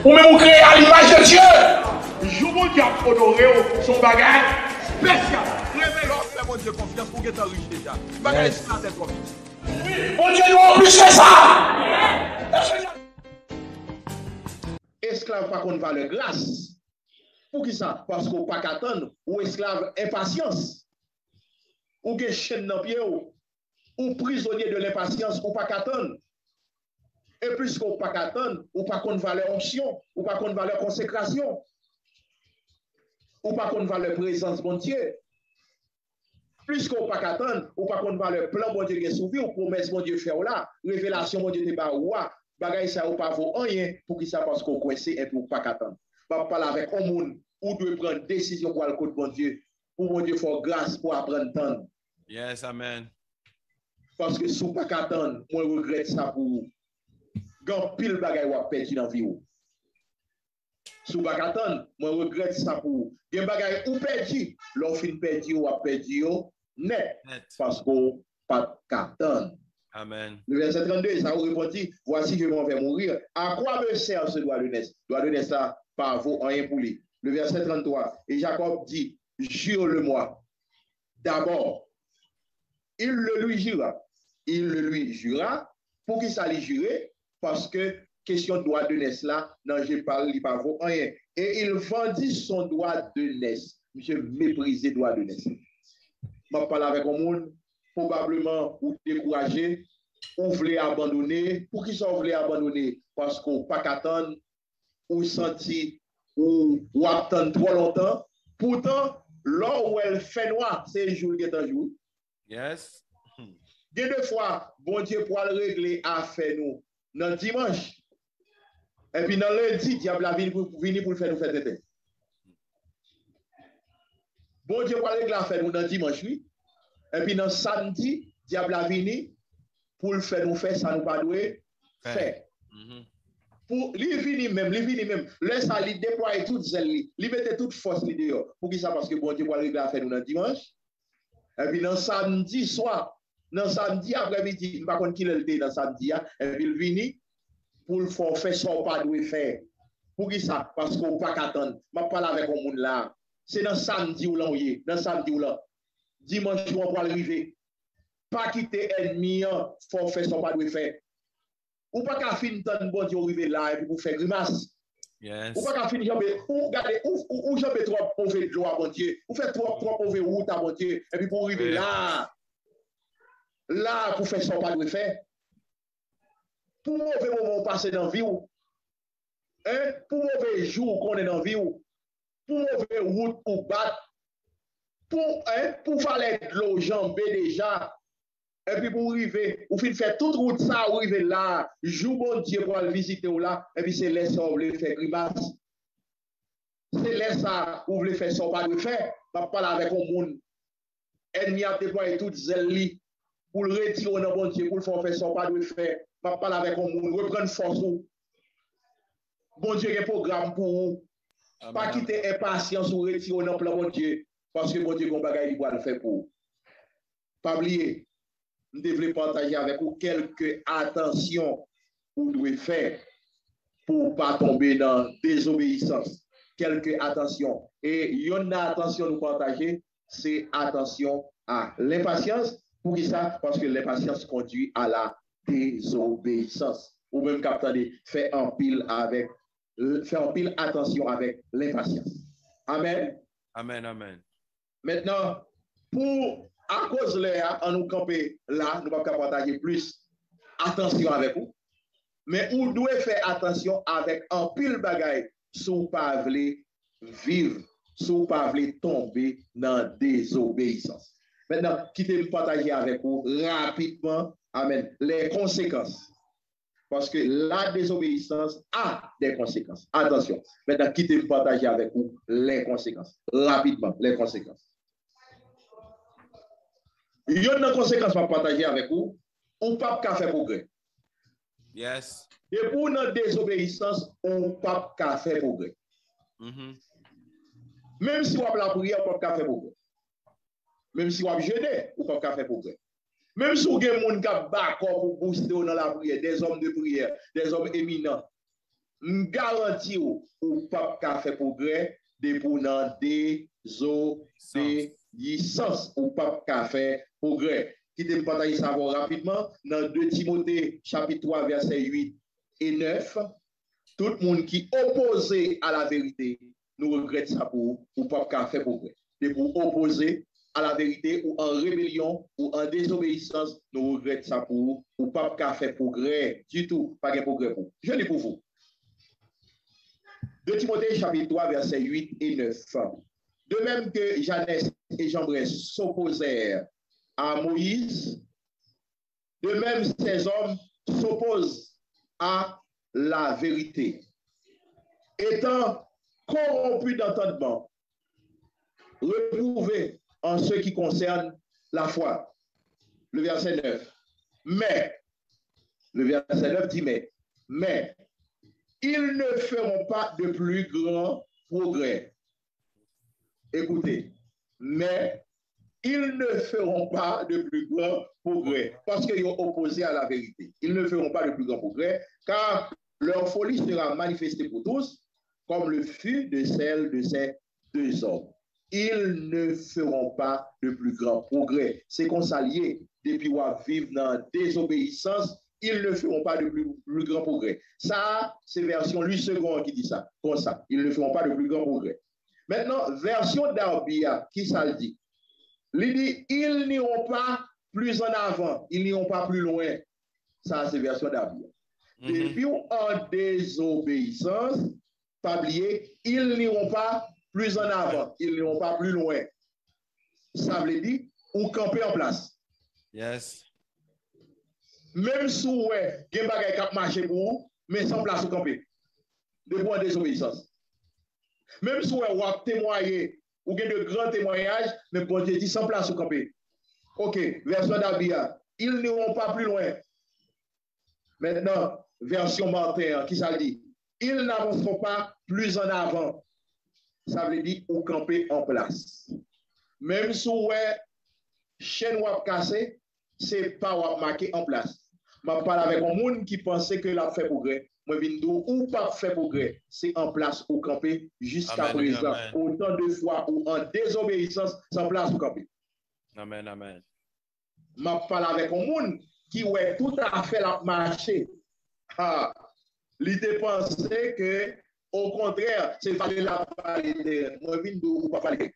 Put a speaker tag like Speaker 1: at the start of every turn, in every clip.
Speaker 1: Ou même vous créez à l'image de Dieu. Je vous dis à honorer son bagage spécial. Révélons, fais mon Dieu confiance pour qu'il soit riche déjà. Bagage c'est la tête confiance. Mon Dieu nous a plus que ça. Esclave pas qu'on valeur grâce. Pour qui ça? Parce qu'on pas qu'attendre. Ou esclave impatience. Ou que chaîne dans pied ou prisonnier de l'impatience ou pas qu'attendre. Et puisqu'on pas qu'attendre, ou pas qu'on valeur onction, ou pas qu'on valeur consécration, ou pas qu'on valeur présence bon Dieu. Puisqu'on pas qu'attendre, ou pas qu'on valeur plan bon Dieu qui est souvi, ou promesse bon Dieu fait là, révélation bon Dieu te ba ouah, bagay ça ou pas vaut rien pour qui ça parce qu'on coincé et pour pas qu'attendre. Pas parler avec un monde ou doit prendre décision pour le côté bon Dieu, pour bon Dieu faire grâce pour apprendre temps.
Speaker 2: Yes, amen.
Speaker 1: Parce que si vous pas qu'attendre, moi regrette ça pour vous. Quand pile bagay ou a perdu dans vie ou. Si vous pas qu'attendre, moi regrette ça pour vous. Gen bagay ou perdu, l'on fin perdu ou a perdu net. Parce qu'on pas qu'attendre.
Speaker 2: Amen.
Speaker 1: Le verset 32, ça vous répondit, voici je m'en vais mourir. À quoi me sert ce droit de naissance? Droit de naissance, ça pas vaut rien pour lui. Le verset 33, et Jacob dit, jure-le-moi. D'abord, il le lui jura. Il le lui jura. Pour qu'il s'allait jurer, parce que question de droit de naissance là, non, je parle, il pas vaut rien. Et il vendit son droit de naissance. Je méprisé droit de naissance. Je parle avec un monde, probablement, ou découragé, ou voulez abandonner. Pour qui ça voulez abandonner? Parce qu'on pas qu'attendre, ou senti, ou attendre trop longtemps. Pourtant, là où elle fait noir, c'est jour qui est un jour.
Speaker 2: Yes.
Speaker 1: Deux fois, bon Dieu pour le régler à faire nous dans dimanche. Et puis dans lundi, diable a venu pour le faire nous faire tête. Bon Dieu pour le régler à faire nous dans dimanche, oui. Et puis dans samedi, diable a venu pour le faire nous faire ça nous pas doué faire. Pour lui venir même, laisse ça lui déployer toute zèle, lui mettre toute force lui dehors. Pour qui ça parce que bon Dieu pour le régler à faire nous dans dimanche. Et puis dans samedi soir, dans samedi après-midi, par contre, qu'il était dans samedi, et puis il vient pour le faire ce qu'on pas doit faire. Pour qui ça? Parce qu'on ne peut pas attendre. Je parle avec un monde là. C'est dans samedi ou là, dans samedi ou là. Dimanche, on va arriver. Pas quitter ennemi, faut faire ce qu'on pas doit faire. Ou pas qu'à finir de bon Dieu arriver là et puis pour faire grimace.
Speaker 2: Yes.
Speaker 1: Ou pas qu'à finir, ou regardez, ou jamais trop mauvais de l'eau à bon Dieu. Ou fait trop mauvais route à bon Dieu. Et puis pour arriver là. Là, pour faire ça, pas de faire. Pour mauvais moment passer dans la vie, hein? Pour mauvais jour qu'on est dans la vie, pour mauvais route ou battre, pour faire de l'eau jambée déjà, et puis pour arriver, ou faire toute route ça, ou arriver là, jour bon Dieu pour aller visiter ou là, et puis c'est là ça, vous voulez faire grimace. C'est là ça, vous voulez faire ça, pas de faire. Pas parler avec un monde. Ennemi a déployé toute zèle pour le retirer dans bon Dieu, pour le faire ça, pas de faire. Pas parler avec un monde, reprendre force. Bon Dieu, il y a un programme pour vous. Pas quitter impatience ou retirer dans le bon Dieu, parce que bon Dieu, il y a des le faire pour vous. Pas oublier, nous devons partager avec vous quelques attentions que vous devez faire pour ne pas tomber dans désobéissance. Quelques attentions. Et il y a une attention à nous partager, c'est attention à l'impatience. Pour qui ça? Parce que l'impatience conduit à la désobéissance. Ou même capter, faire en pile attention avec l'impatience. Amen.
Speaker 2: Amen, amen.
Speaker 1: Maintenant, à cause de là, on nous camper là, nous ne pouvons pas partager plus attention avec vous. Mais on doit faire attention avec un pile bagaille si vous ne pas vivre, si vous ne pas tomber dans la désobéissance. Maintenant, quittez-moi partager avec vous rapidement, amen, les conséquences. Parce que la désobéissance a des conséquences. Attention. Maintenant, quittez-moi partager avec vous les conséquences. Rapidement, les conséquences. Il y a une conséquence à partager avec vous, on ne peut pas faire progrès.
Speaker 2: Yes.
Speaker 1: Et pour notre désobéissance, on ne peut pas faire progrès. Même si on a la prière, on ne peut pas faire progrès. Même si on a jeûné, on ne peut pas faire progrès. Même si on a des gens qui ont pour booster dans la prière, des hommes de prière, des hommes éminents, garantis ou pas qu'à faire progrès dépendant des obéissances ou pas qu'à faire progrès. Qui te partage savoir rapidement dans 2 Timothée chapitre 3 verset 8 et 9. Tout le monde qui opposé à la vérité, nous regrette ça pour pas qu'à faire progrès. Et pour opposer à la vérité ou en rébellion ou en désobéissance, nous regrette ça pour pas qu'à faire progrès du tout, pas de progrès pour. Je dis pour vous. 2 Timothée chapitre 3 verset 8 et 9. De même que Janès et Jambres s'opposèrent à Moïse, de même ces hommes s'opposent à la vérité. Étant corrompus d'entendement, reprouvés en ce qui concerne la foi. Le verset 9. Mais, le verset 9 dit mais, ils ne feront pas de plus grand progrès. Écoutez, mais ils ne feront pas de plus grand progrès parce qu'ils ont opposé à la vérité. Ils ne feront pas de plus grand progrès car leur folie sera manifestée pour tous comme le fut de celle de ces 2 hommes. Ils ne feront pas de plus grand progrès. C'est qu'on s'allie depuis qu'on vivre dans la désobéissance, ils ne feront pas de plus grand progrès. Ça, c'est version Louis II qui dit ça, comme ça. Ils ne feront pas de plus grand progrès. Maintenant, version d'Arbia, qui ça le dit? Il dit, ils n'iront pas plus en avant, ils n'iront pas plus loin. Ça, c'est version d'Arbia. Depuis en désobéissance, pas oublier, ils n'iront pas plus en avant, ils n'iront pas plus loin. Ça veut dire, ou camper en place.
Speaker 2: Yes.
Speaker 1: Même si vous avez des bagages qui marchent pour vous, mais sans place ou camper. Depuis en désobéissance. Même si vous avez témoigné, ou avez de grands témoignages, mais bon Dieu dit sans place ou camper. Ok, version d'Abia, ils n'iront pas plus loin. Maintenant, version Martin, qui ça dit? Ils n'avanceront pas plus en avant. Ça veut dire ou camper en place. Même si vous avez chaîne ou cassé, c'est pas ou marqué en place. Je parle avec un monde qui pensait que la fait progrès. Moi, je ou pas fait progrès, c'est en place ou camper jusqu'à présent. Autant de fois ou en désobéissance, sans place ou camper.
Speaker 2: Amen, amen.
Speaker 1: Je parle avec un monde qui ouais tout à fait la marché. L'idée pensait que, au contraire, c'est fallait la valider. Moi, je ou pas valider.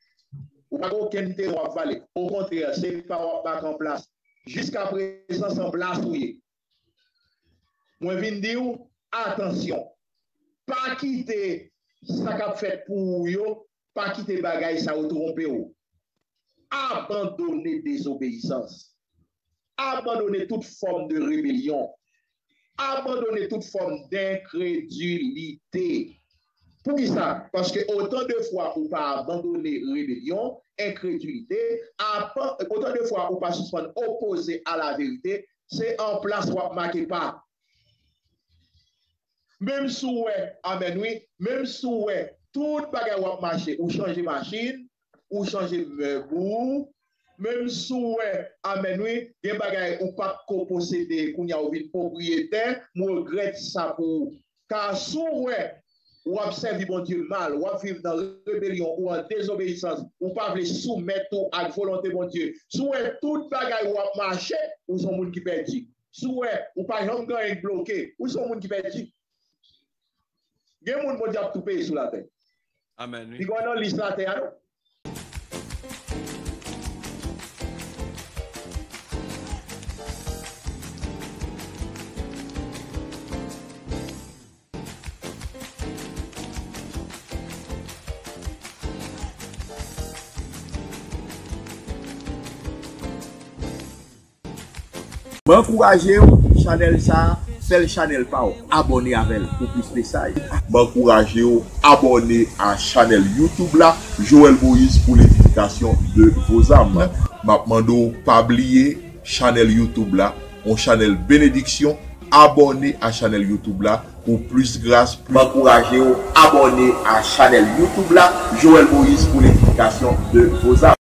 Speaker 1: Ou pas aucun terrain à valider. Au contraire, c'est pas en place. Jusqu'à présent, sans place ou moi, je viens dire, attention, pas quitter ça qu'a fait pour vous, pas quitter bagaille ça ou tromper vous. Abandonner désobéissance, abandonner toute forme de rébellion, abandonner toute forme d'incrédulité. Pour qui ça? Parce que autant de fois où pas abandonner rébellion, incrédulité, autant de fois où pas suspendre opposé à la vérité, c'est en place où marqué pas. Même si amen oui, même si tout bagage va marcher, ou changer machine, ou changer meuble, même si amen oui, des bagages ou pas posséder, qu'on y a une propriétaire, moi regrette ça pour car si ou observe bon Dieu mal, ou vivre dans la rébellion ou en désobéissance, ou pas veut soumettre à la volonté bon Dieu. Si tout bagage ou marcher, ou sont monde qui perdu. Si ou pas jamais bloqué, ou sont monde qui perdu. Il y a des gens qui ont tout payé sur la terre.
Speaker 2: Amen.
Speaker 1: Puis quand on lit la terre,
Speaker 3: m'encourager channel ça, c'est le channel pas abonner avec pour plus de messages. M'encourager abonner à channel YouTube là, Joël Moïse pour l'édification de vos âmes. M'apmando pas oublier channel YouTube là, on channel bénédiction, abonner à channel YouTube là pour plus grâce. M'encourager abonner à channel YouTube là, Joël Moïse pour l'édification de vos âmes.